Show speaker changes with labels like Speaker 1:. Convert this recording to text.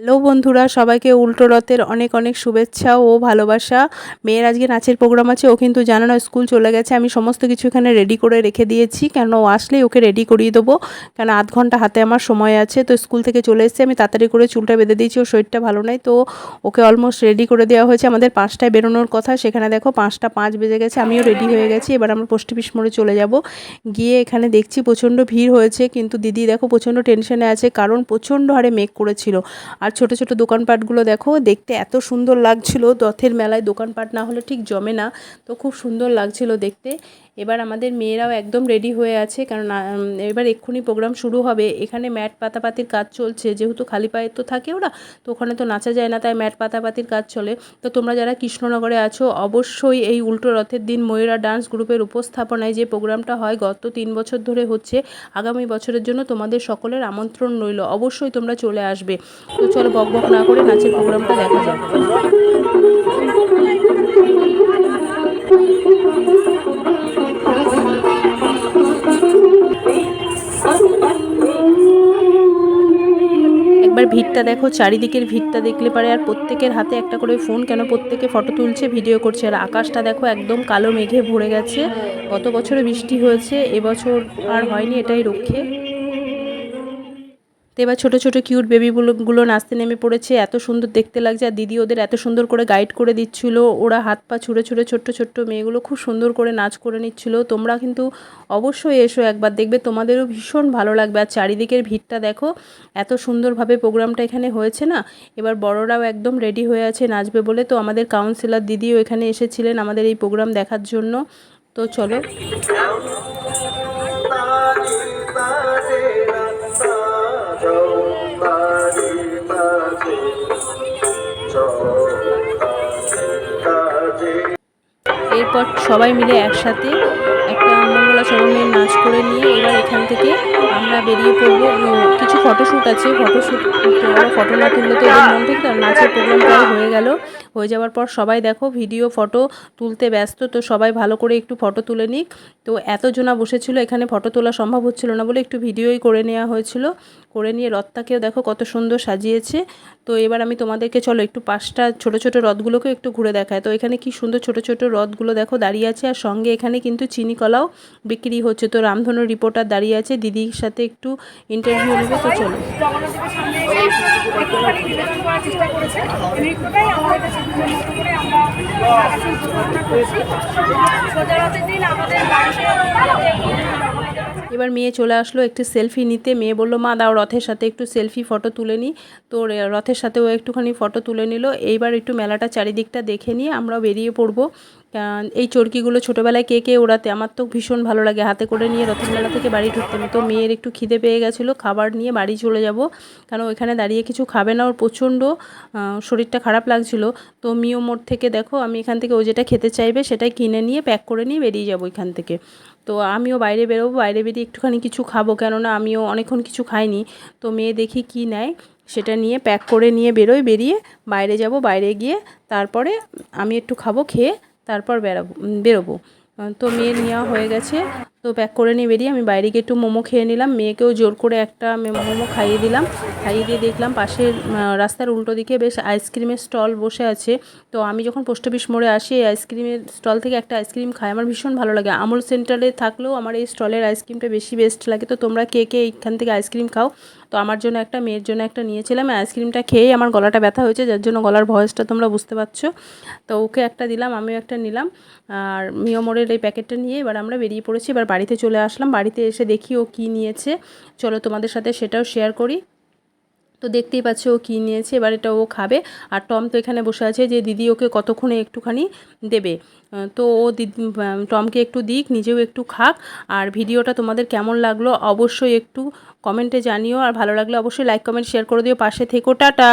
Speaker 1: Hello বন্ধুরা, সবাইকে উল্টো রথের অনেক অনেক শুভেচ্ছা ও ভালোবাসা। মেয়ের আজকে নাচের প্রোগ্রাম আছে, ও কিন্তু জানে না স্কুল চলে গেছে। আমি সমস্ত কিছু এখানে রেডি করে রেখে দিয়েছি, কেন ও আসলেই ওকে রেডি করিয়ে দেবো, কেন আধ ঘন্টা হাতে আমার সময় আছে। তো স্কুল থেকে চলে এসেছি, আমি তাড়াতাড়ি করে চুলটা বেঁধে দিয়েছি, ওর শরীরটা ভালো নাই, তো ওকে অলমোস্ট রেডি করে দেওয়া হয়েছে। আমাদের 5টায় বেরোনোর কথা, সেখানে দেখো 5টা 5 বেজে গেছে, আমিও রেডি হয়ে গেছি। এবার আমরা পোস্ট অফিস মোড়ে চলে যাব। গিয়ে এখানে দেখছি প্রচণ্ড ভিড় হয়েছে, কিন্তু দিদি দেখো প্রচণ্ড টেনশনে আছে, কারণ প্রচণ্ড হারে মেঘ করেছিল। আর ছোট ছোট দোকানপাটগুলো দেখো, দেখতে এত সুন্দর লাগছিল। রথের মেলায় দোকানপাট না হলে ঠিক জমে না, তো খুব সুন্দর লাগছিল দেখতে। এবার আমাদের মেয়েরাও একদম রেডি হয়ে আছে, কারণ এবার এক্ষুনি প্রোগ্রাম শুরু হবে। এখানে ম্যাট পাতাপাতির কাজ চলছে, যেহেতু খালি পায়ে তো থাকে ওরা, তো ওখানে তো নাচা যায় না, তাই ম্যাট পাতাপাতির কাজ চলে। তো তোমরা যারা কৃষ্ণনগরে আছো, অবশ্যই এই উল্টো রথের দিন ময়ূরা ডান্স গ্রুপের উপস্থাপনায় যে প্রোগ্রামটা হয়, গত 3 বছর ধরে হচ্ছে, আগামী বছরের জন্য তোমাদের সকলের আমন্ত্রণ রইল, অবশ্যই তোমরা চলে আসবে। তো চলো বক বক না করে নাচের প্রোগ্রামটা দেখা যাক। একবার ভিড়টা দেখো, চারিদিকের ভিড়টা দেখলে পারে আর প্রত্যেকের হাতে একটা করে ফোন, কেন প্রত্যেকে ফটো তুলছে, ভিডিও করছে। আর আকাশটা দেখো একদম কালো মেঘে ভরে গেছে। গত বছরে বৃষ্টি হয়েছে, এবছর আর হয়নি, এটাই রক্ষে। তো এবার ছোটো ছোটো কিউট বেবিগুলো নাচতে নেমে পড়েছে, এত সুন্দর দেখতে লাগছে। আর দিদি ওদের এত সুন্দর করে গাইড করে দিচ্ছিলো, ওরা হাত পা ছুঁড়ে ছুঁড়ে, ছোট্ট ছোট্ট মেয়েগুলো খুব সুন্দর করে নাচ করে নিচ্ছিল। তোমরা কিন্তু অবশ্যই এসো একবার, দেখবে তোমাদেরও ভীষণ ভালো লাগবে। আর চারিদিকের ভিড়টা দেখো, এত সুন্দরভাবে প্রোগ্রামটা এখানে হয়েছে না। এবার বড়রাও একদম রেডি হয়ে আছে নাচবে বলে, তো আমাদের কাউন্সিলর দিদিও এখানে এসেছিলেন আমাদের এই প্রোগ্রাম দেখার জন্য। তো চলো। এরপর সবাই মিলে একসাথে একটা মঙ্গলাচরণের নাচ করে নিয়ে এবার এখান থেকে আমরা বেরিয়ে পড়বো। কিছু ফটোশ্যুট আছে, ফটোশ্যুট ওরা ফটো না তুললে তো ওদের মন ঠিক না। নাচের প্রোগ্রাম প্রায় হয়ে গেল, হয়ে যাওয়ার পর সবাই দেখো ভিডিও ফটো তুলতে ব্যস্ত, তো সবাই ভালো করে একটু ফটো তুলে নিক। তো এতজনা বসেছিল, এখানে ফটো তোলা সম্ভব হচ্ছিল না বলে একটু ভিডিওই করে নেওয়া হয়েছিল। করে নিয়ে রথটাকেও দেখো কত সুন্দর সাজিয়েছে। তো এবার আমি তোমাদেরকে চলো একটু 5টা ছোটো ছোটো রথগুলোকে একটু ঘুরে দেখায়। তো এখানে কি সুন্দর ছোটো ছোটো রথগুলো দেখো দাঁড়িয়ে আছে, আর সঙ্গে এখানে কিন্তু চিনি কলাও বিক্রি হচ্ছে। তো রামধনুর রিপোর্টার দাঁড়িয়ে আছে, দিদির সাথে একটু ইন্টারভিউ নেবে। তো চলো। এবার মেয়ে চলে আসলো একটু সেলফি নিতে। মেয়ে বললো, মা দাও রথের সাথে একটু সেলফি ফটো তুলে নিই। তো রথের সাথেও একটুখানি ফটো তুলে নিল। এইবার একটু মেলাটা চারিদিকটা দেখে নিয়ে আমরাও বেরিয়ে পড়বো। এই চরকিগুলো ছোটোবেলায় কে কে ওড়াতে, আমার তো ভীষণ ভালো লাগে। হাতে করে নিয়ে রথের মেলা থেকে বাড়ি ঢুকতাম। তো মেয়ের একটু খিদে পেয়ে গেছিলো, খাবার নিয়ে বাড়ি চলে যাব, কারণ ওইখানে দাঁড়িয়ে কিছু খাবে না, ওর প্রচণ্ড শরীরটা খারাপ লাগছিল। তো মিও মোড় থেকে দেখো, আমি এখান থেকে ও যেটা খেতে চাইবে সেটাই কিনে নিয়ে প্যাক করে নিয়ে বেরিয়ে যাবো এখান থেকে। তো আমিও বাইরে বেরোবো, বাইরে বেরিয়ে একটুখানি কিছু খাবো, কেননা আমিও অনেকক্ষণ কিছু খাইনি। তো মেয়ে দেখি কি নেয়, সেটা নিয়ে প্যাক করে নিয়ে বেরিয়ে বাইরে যাব। বাইরে গিয়ে তারপরে আমি একটু খাবো, খেয়ে তারপর বেরোবো। তো মেয়ের নেওয়া হয়ে গেছে, তো প্যাক করে নিয়ে বেরিয়ে আমি বাইরে গিয়ে একটু মোমো খেয়ে নিলাম। মেয়েকেও জোর করে একটা মোমো খাইয়ে দিলাম। খাইয়ে দিয়ে দেখলাম পাশের রাস্তার উল্টো দিকে বেশ আইসক্রিমের স্টল বসে আছে। তো আমি যখন পোস্ট অফিস মোড়ে আসি, এই আইসক্রিমের স্টল থেকে একটা আইসক্রিম খাই, আমার ভীষণ ভালো লাগে। আমুল সেন্টারে থাকলেও আমার এই স্টলের আইসক্রিমটা বেশি বেস্ট লাগে। তো তোমরা কে কে এইখান থেকে আইসক্রিম খাও? তো আমার জন্য একটা, মেয়ের জন্য একটা নিয়েছিলাম। আইসক্রিমটা খেয়েই আমার গলাটা ব্যথা হয়েছে, যার জন্য গলার ভয়েসটা তোমরা বুঝতে পারছো। তো ওকে একটা দিলাম, আমিও একটা নিলাম। আর মিও মোড়ের এই প্যাকেটটা নিয়ে এবার আমরা বেরিয়ে পড়েছি। এবার বাড়িতে চলে আসলাম, বাড়িতে এসে দেখি ও কী নিয়েছে। চলো তোমাদের সাথে সেটাও শেয়ার করি। তো দেখতেই পাচ্ছ ও কী নিয়েছে, এবার এটা ও খাবে। আর টম তো এখানে বসে আছে যে দিদি ওকে কতক্ষণে একটুখানি দেবে। তো ও টমকে একটু দিক, নিজেও একটু খাক। আর ভিডিওটা তোমাদের কেমন লাগলো অবশ্যই একটু কমেন্টে জানিও, আর ভালো লাগলে অবশ্যই লাইক কমেন্ট শেয়ার করে দিও, পাশে থেকো। টাটা।